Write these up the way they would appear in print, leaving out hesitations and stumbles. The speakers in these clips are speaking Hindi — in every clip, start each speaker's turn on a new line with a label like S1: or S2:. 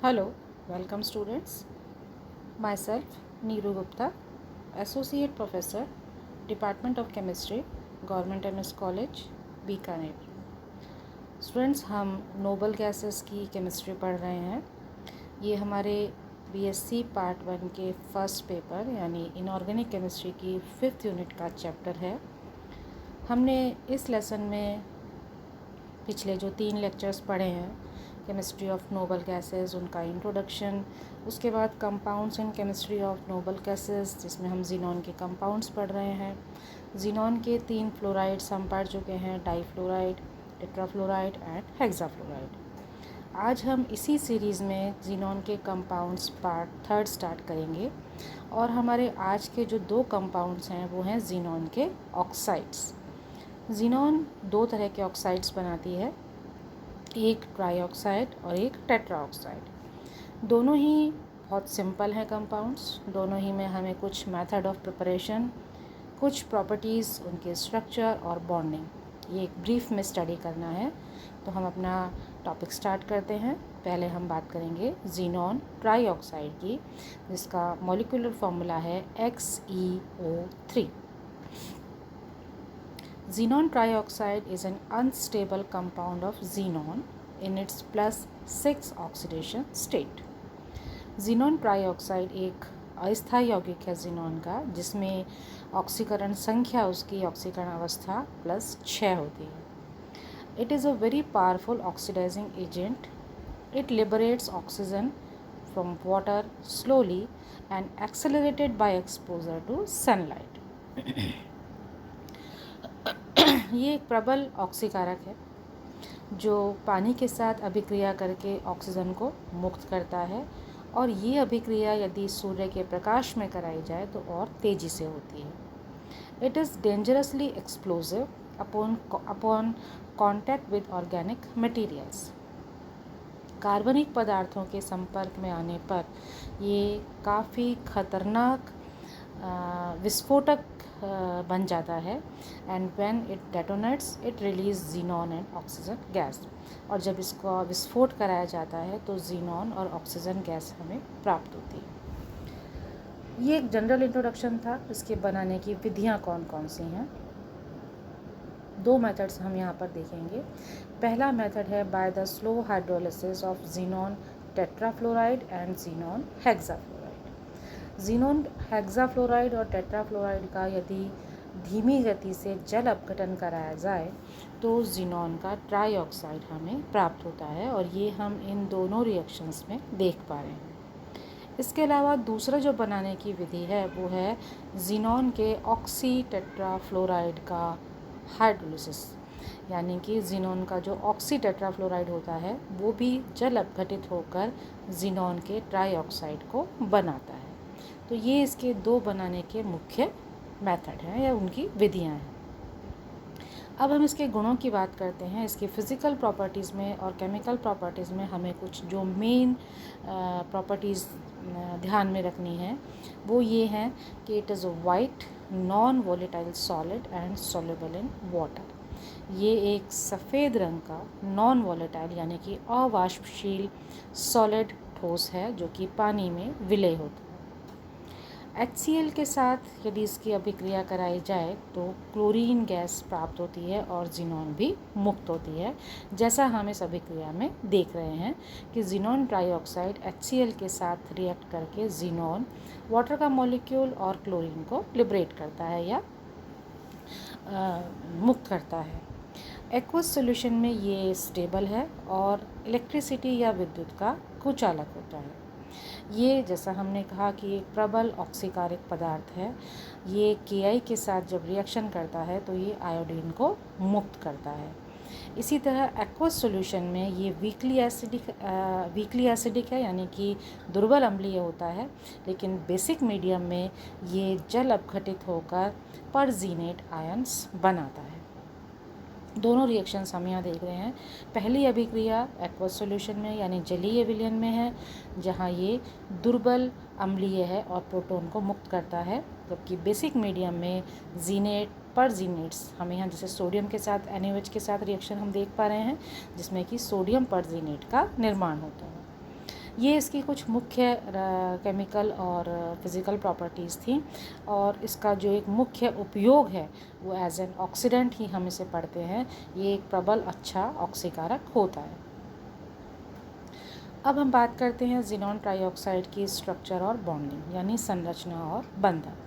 S1: Hello, welcome students. Myself Neeru Gupta, Associate Professor, Department of Chemistry, Government MS College, Bikaner. Students हम नोबल गैसेस की केमिस्ट्री पढ़ रहे हैं. ये हमारे बीएससी पार्ट 1 के फर्स्ट पेपर यानी इनऑर्गेनिक केमिस्ट्री की 5th यूनिट का चैप्टर है. हमने इस लेसन में पिछले जो 3 लेक्चर्स पढ़े हैं, केमिस्ट्री ऑफ नोबल गैसेस, उनका इंट्रोडक्शन, उसके बाद compounds in chemistry of noble gases जिसमें हम जीनॉन के कंपाउंड्स पढ़ रहे हैं. जीनॉन के 3 फ्लोराइड्स हम पढ़ चुके हैं, डाईफ्लोराइड, टेट्राफ्लोराइड एंड हेक्साफ्लोराइड. आज हम इसी सीरीज़ में जीनॉन के कंपाउंड्स पार्ट 3 स्टार्ट करेंगे और हमारे आज के जो 2 कंपाउंड्स हैं वो हैं जीनॉन के ऑक्साइड्स. जीनॉन 2 तरह के ऑक्साइड्स बनाती है, एक ट्राईऑक्साइड और एक टेट्राऑक्साइड. दोनों ही बहुत सिंपल हैं कंपाउंड्स. दोनों ही में हमें कुछ मेथड ऑफ प्रिपरेशन, कुछ प्रॉपर्टीज़, उनके स्ट्रक्चर और बॉन्डिंग, ये एक ब्रीफ में स्टडी करना है. तो हम अपना टॉपिक स्टार्ट करते हैं. पहले हम बात करेंगे जीनॉन ट्राईऑक्साइड की, जिसका मॉलिक्यूलर फॉर्मूला है XeO3. Xenon trioxide is an unstable compound of xenon in its +6 oxidation state. Xenon trioxide एक अस्थायी यौगिक है xenon का, जिसमें ऑक्सीकरण संख्या उसकी ऑक्सीकरण अवस्था +6 होती है. It is a very powerful oxidizing agent. It liberates oxygen from water slowly and accelerated by exposure to sunlight. ये एक प्रबल ऑक्सीकारक है जो पानी के साथ अभिक्रिया करके ऑक्सीजन को मुक्त करता है, और ये अभिक्रिया यदि सूर्य के प्रकाश में कराई जाए तो और तेज़ी से होती है. It is dangerously explosive upon contact with organic materials. कार्बनिक पदार्थों के संपर्क में आने पर ये काफ़ी खतरनाक विस्फोटक बन जाता है. And when it detonates it release xenon and oxygen gas. और जब इसको विस्फोट कराया जाता है तो जीनॉन और ऑक्सीजन गैस हमें प्राप्त होती है. ये एक जनरल इंट्रोडक्शन था. इसके बनाने की विधियाँ कौन कौन सी हैं. 2 मेथड्स हम यहाँ पर देखेंगे. पहला मेथड है by the slow hydrolysis of xenon tetrafluoride and xenon hexafluoride. Xenon hexafluoride और टेट्राफ्लोराइड का यदि धीमी गति से जल अपघटन कराया जाए तो जीनॉन का ट्राईऑक्साइड हमें प्राप्त होता है, और ये हम इन दोनों रिएक्शंस में देख पा रहे हैं. इसके अलावा दूसरा जो बनाने की विधि है वो है जीनॉन के ऑक्सी टेट्राफ्लोराइड का हाइड्रोलिसिस, यानी कि जीनॉन का जो ऑक्सी टेट्राफ्लोराइड होता है वो भी जल अपघटित होकर जीनॉन के ट्राईऑक्साइड को बनाता है. तो ये इसके 2 बनाने के मुख्य मेथड हैं या उनकी विधियां हैं. अब हम इसके गुणों की बात करते हैं. इसके फिज़िकल प्रॉपर्टीज़ में और केमिकल प्रॉपर्टीज़ में हमें कुछ जो मेन प्रॉपर्टीज़ ध्यान में रखनी है वो ये हैं कि it is a white non volatile solid and soluble in water. ये एक सफ़ेद रंग का नॉन वोलेटाइल यानी कि अवाष्पशील सॉलिड ठोस है जो कि पानी में विलय होता है. HCl के साथ यदि इसकी अभिक्रिया कराई जाए तो क्लोरीन गैस प्राप्त होती है और जीनॉन भी मुक्त होती है, जैसा हम इस अभिक्रिया में देख रहे हैं कि जीनॉन ट्राईऑक्साइड HCl के साथ रिएक्ट करके जीनॉन वाटर का मॉलिक्यूल और क्लोरीन को लिबरेट करता है या मुक्त करता है. एक्वस सॉल्यूशन में ये स्टेबल है और इलेक्ट्रिसिटी या विद्युत का कुचालक होता है. ये जैसा हमने कहा कि एक प्रबल ऑक्सीकारक पदार्थ है. ये Ki के साथ जब रिएक्शन करता है तो ये आयोडीन को मुक्त करता है. इसी तरह एक्वस सॉल्यूशन में ये वीकली एसिडिक है, यानी कि दुर्बल अम्लीय होता है, लेकिन बेसिक मीडियम में ये जल अपघटित होकर परजीनेट आयंस बनाता है. दोनों रिएक्शंस हम यहाँ देख रहे हैं. पहली अभिक्रिया एक्वस सॉल्यूशन में यानी जलीय विलयन में है, जहाँ ये दुर्बल अम्लीय है और प्रोटॉन को मुक्त करता है, जबकि बेसिक मीडियम में जीनेट परजीनेट्स, हमें यहाँ जैसे सोडियम के साथ NaOH के साथ रिएक्शन हम देख पा रहे हैं जिसमें कि सोडियम परजीनेट का निर्माण होता है. ये इसकी कुछ मुख्य केमिकल और फिज़िकल प्रॉपर्टीज़ थी, और इसका जो एक मुख्य उपयोग है वो एज एन ऑक्सीडेंट ही हम इसे पढ़ते हैं। ये एक प्रबल अच्छा ऑक्सीकारक होता है। अब हम बात करते हैं ज़ीनॉन ट्राईऑक्साइड की स्ट्रक्चर और बॉन्डिंग, यानी संरचना और बंधन।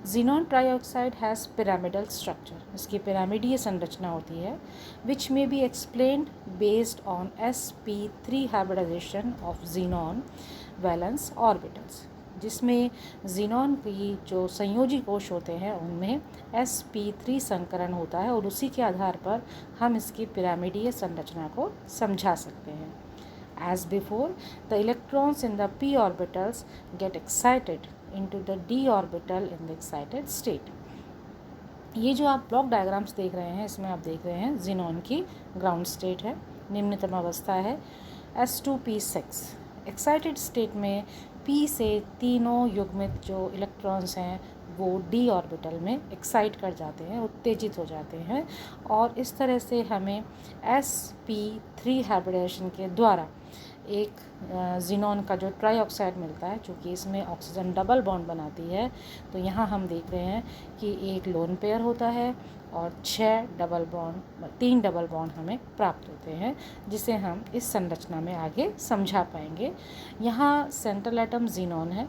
S1: Xenon trioxide has pyramidal structure, इसकी पिरामिडीय संरचना होती है, विच में be explained based on sp3 hybridization of xenon valence orbitals, जिसमें ज़ीनॉन की जो संयोजी कोश होते हैं उनमें sp3 संकरण होता है, और उसी के आधार पर हम इसकी पिरामिडीय संरचना को समझा सकते हैं। As before, the electrons in the p orbitals get excited into the d orbital in the excited state. ये जो आप ब्लॉक डायग्राम्स देख रहे हैं, इसमें आप देख रहे हैं ज़ीनॉन की ग्राउंड स्टेट है, निम्नतम अवस्था है s2p6। एक्साइटेड स्टेट में p से तीनों युग्मित जो इलेक्ट्रॉन्स हैं वो d ऑर्बिटल में एक्साइट कर जाते हैं, उत्तेजित हो जाते हैं, और इस तरह से हमें sp3 हाइब्रिडेशन के द्वारा एक ज़ीनॉन का जो ट्राईऑक्साइड मिलता है। चूँकि इसमें ऑक्सीजन डबल बॉन्ड बनाती है, तो यहाँ हम देख रहे हैं कि एक लोन पेयर होता है और 3 डबल बॉन्ड हमें प्राप्त होते हैं, जिसे हम इस संरचना में आगे समझा पाएंगे। यहाँ सेंट्रल एटम ज़ीनॉन है,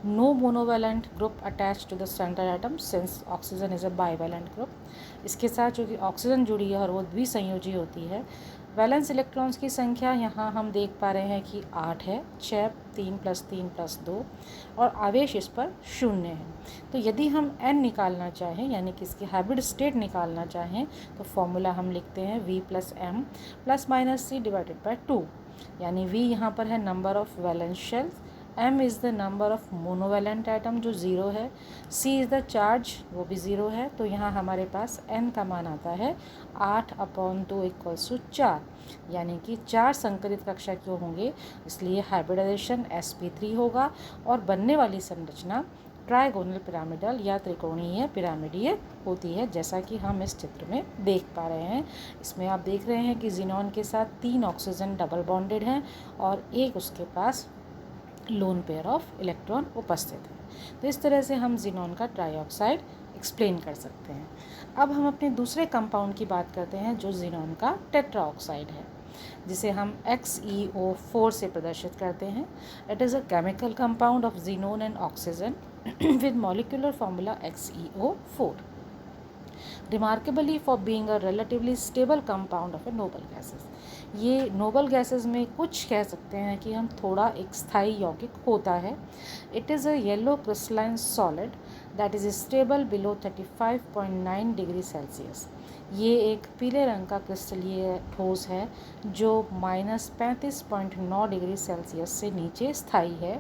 S1: no monovalent group attach to the central atom since oxygen is a bivalent group. इसके साथ चूँकि ऑक्सीजन जुड़ी है और वो द्विसंयोजी होती है। वैलेंस इलेक्ट्रॉन्स की संख्या यहाँ हम देख पा रहे हैं कि 8 है, 6 3 + 3 + 2, और आवेश इस पर 0 है। तो यदि हम n निकालना चाहें, यानी कि इसकी हाइब्रिड स्टेट निकालना चाहें, तो फॉर्मूला हम लिखते हैं v + m ± c / 2, यानी v यहाँ पर है number of valence shells, m is the number of monovalent atom जो 0 है, c इज़ द चार्ज वो भी 0 है। तो यहाँ हमारे पास n का मान आता है 8/2 = 4, यानी कि 4 संकरित कक्षा क्यों होंगे, इसलिए हाइब्रिडाइजेशन sp3 होगा और बनने वाली संरचना ट्राइगोनल पिरामिडल या त्रिकोणीय पिरामिडीय होती है, जैसा कि हम इस चित्र में देख पा रहे हैं। इसमें आप देख रहे हैं कि ज़ीनॉन के साथ 3 ऑक्सीजन डबल बॉन्डेड हैं और एक उसके पास लोन पेयर ऑफ इलेक्ट्रॉन उपस्थित है। तो इस तरह से हम ज़ीनॉन का ट्राईऑक्साइड एक्सप्लेन कर सकते हैं। अब हम अपने दूसरे कंपाउंड की बात करते हैं जो ज़ीनॉन का टेट्राऑक्साइड है, जिसे हम XeO4 से प्रदर्शित करते हैं। It is a chemical compound of xenon and oxygen with molecular formula XeO4, remarkably for being a relatively stable compound of a noble gases. ये नोबल गैसेस में कुछ कह सकते हैं कि हम थोड़ा एक स्थायी यौगिक होता है। It is a yellow crystalline solid that is stable below 35.9 degree Celsius. ये एक पीले रंग का क्रिस्टलीय ठोस है जो -35.9 डिग्री सेल्सियस से नीचे स्थायी है,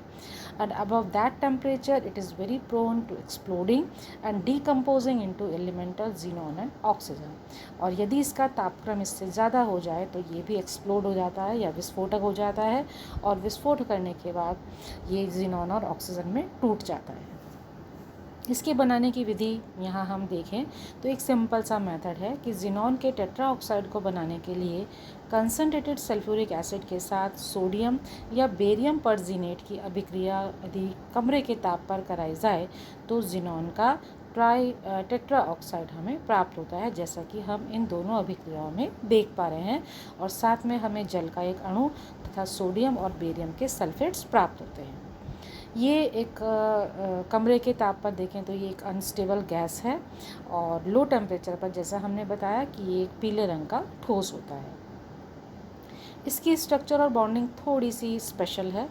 S1: and above that temperature it is very prone to exploding and decomposing into elemental xenon and oxygen. और यदि इसका तापक्रम इससे ज़्यादा हो जाए तो ये भी एक्सप्लोड हो जाता है या विस्फोटक हो जाता है, और विस्फोट करने के बाद ये ज़ीनॉन और ऑक्सीजन में टूट जाता है। इसके बनाने की विधि यहाँ हम देखें तो एक सिंपल सा मेथड है कि ज़ीनॉन के टेट्राऑक्साइड को बनाने के लिए कंसनट्रेटेड सल्फ्यूरिक एसिड के साथ सोडियम या बेरियम परजीनेट की अभिक्रिया यदि कमरे के ताप पर कराई जाए तो ज़ीनॉन का टेट्राऑक्साइड हमें प्राप्त होता है, जैसा कि हम इन दोनों अभिक्रियाओं में देख पा रहे हैं। और साथ में हमें जल का एक अणु तथा सोडियम और बेरियम के सल्फेट्स प्राप्त होते हैं। ये एक कमरे के ताप पर देखें तो ये एक अनस्टेबल गैस है, और लो टेम्परेचर पर जैसा हमने बताया कि ये एक पीले रंग का ठोस होता है। इसकी स्ट्रक्चर और बॉन्डिंग थोड़ी सी स्पेशल है।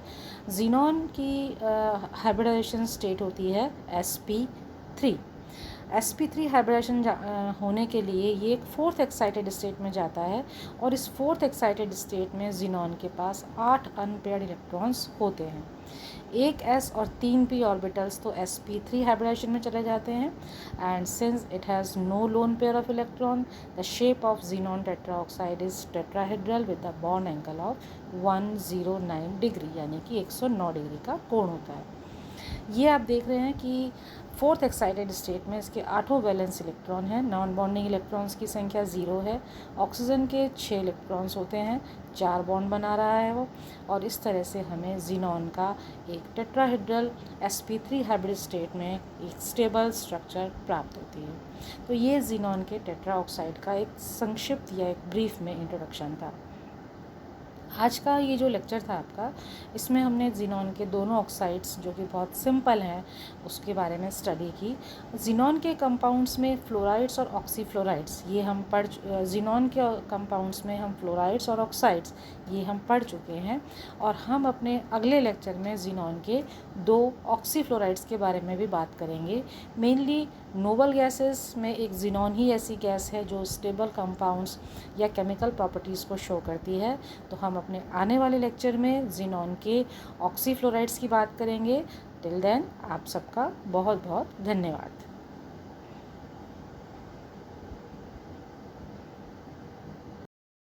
S1: ज़ीनॉन की हाइब्रिडाइजेशन स्टेट होती है sp3। sp3 हाइब्रिडेशन होने के लिए ये एक 4th एक्साइटेड स्टेट में जाता है, और इस 4th एक्साइटेड स्टेट में ज़ीनॉन के पास 8 अनपेयर्ड इलेक्ट्रॉन्स होते हैं। एक s और 3 p ऑर्बिटल्स तो sp3 हाइब्रिडेशन में चले जाते हैं, and since it has no lone pair of electron the shape of xenon tetraoxide is tetrahedral with the bond angle of 109 degree, यानी कि 109 डिग्री का कोण होता है। ये आप देख रहे हैं कि फोर्थ एक्साइटेड स्टेट में इसके 8 वैलेंस इलेक्ट्रॉन हैं, नॉन बॉन्डिंग इलेक्ट्रॉन्स की संख्या 0 है, ऑक्सीजन के 6 इलेक्ट्रॉन्स होते हैं, 4 बॉन्ड बना रहा है वो, और इस तरह से हमें ज़ीनॉन का एक टेट्राहेड्रल sp3 हाइब्रिड स्टेट में एक स्टेबल स्ट्रक्चर प्राप्त होती है। तो ये ज़ीनॉन के टेट्रा ऑक्साइड का एक संक्षिप्त या एक ब्रीफ में इंट्रोडक्शन था। आज का ये जो लेक्चर था आपका, इसमें हमने ज़ीनॉन के दोनों ऑक्साइड्स जो कि बहुत सिंपल हैं उसके बारे में स्टडी की। ज़ीनॉन के कंपाउंड्स में फ्लोराइड्स और ऑक्सीफ्लोराइड्स ये हम ज़ीनॉन के कंपाउंड्स में हम फ्लोराइड्स और ऑक्साइड्स ये हम पढ़ चुके हैं, और हम अपने अगले लेक्चर में ज़ीनॉन के 2 ऑक्सीफ्लोराइड्स के बारे में भी बात करेंगे। मेनली नोबल गैसेस में एक ज़ीनॉन ही ऐसी गैस है जो स्टेबल कंपाउंड्स या केमिकल प्रॉपर्टीज़ को शो करती है। तो हम अपने आने वाले लेक्चर में ज़ीनॉन के ऑक्सीफ्लोराइड्स की बात करेंगे। टिल देन आप सबका बहुत बहुत धन्यवाद।